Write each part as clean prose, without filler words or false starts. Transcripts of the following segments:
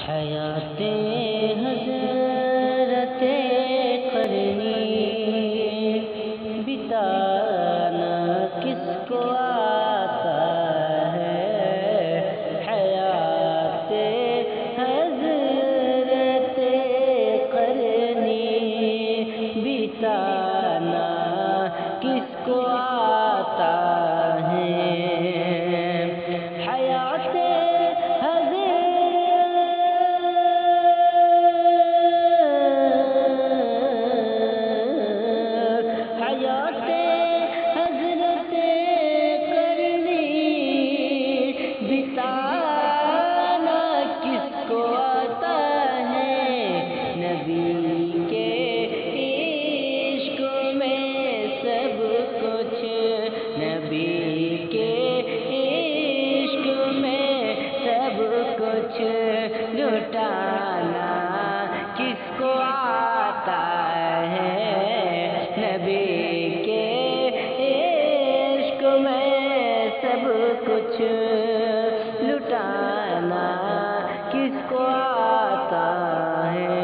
حیات حضرت قرنی بتانا کس کو آتا ہے، حیات حضرت قرنی بتانا کس کو آتا ہے، حیات لٹانا کس کو آتا ہے، نبی کے عشق میں سب کچھ لٹانا کس کو آتا ہے،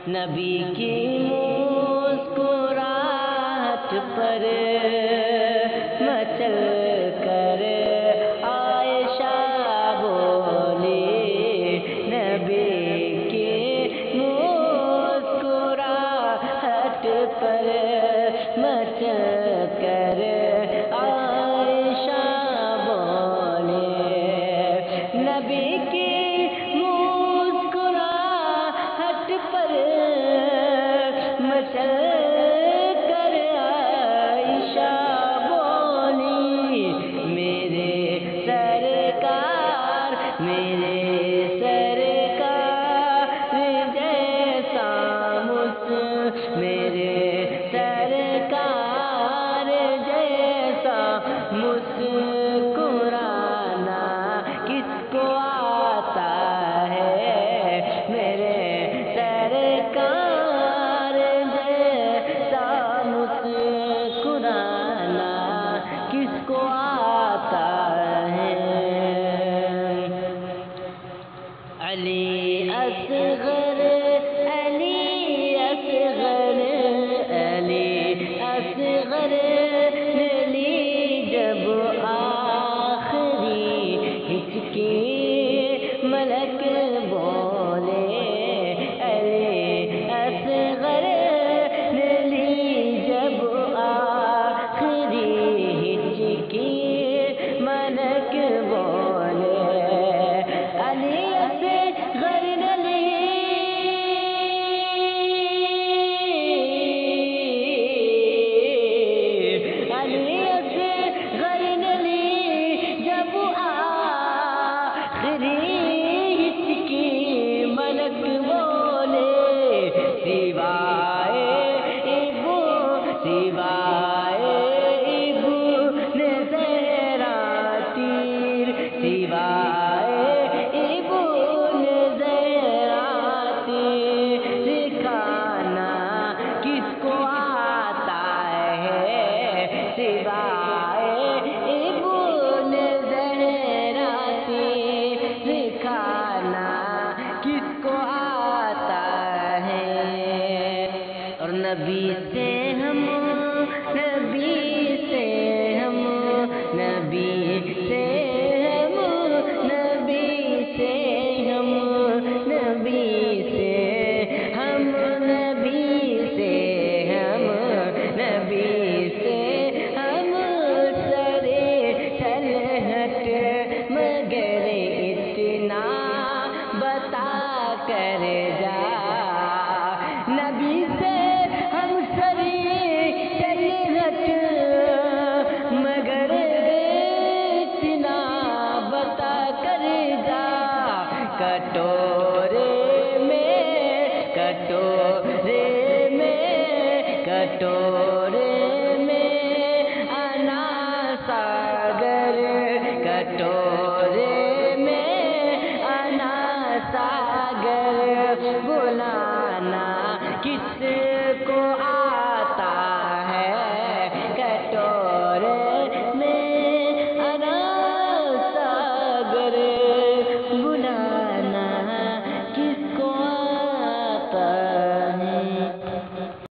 نبی کی مسکراہٹ پر مچل کر پر مچ کر عائشہ بولے، نبی کی مسکراہٹ پر مچ کر عائشہ بولی، میرے سرکار جیسا میرے سرکار جیسا مسکرانا کس کو آتا ہے، میرے سرکار جیسا مسکرانا کس کو آتا ہے، علی اصغر لی جب آخری ہچکی ملک بولے، علی اصغر لی جب آخری ہچکی ملک بولے، علی اصغر نبی سے ہم نبی سے ہم نبی سے ہم نبی سے ہم نبی سے ہم نبی سے ہم نبی سے ہم سرے طلحت مگر اتنا بتا کر جا، نبی سے مگر اتنا بتا کر جا، کٹو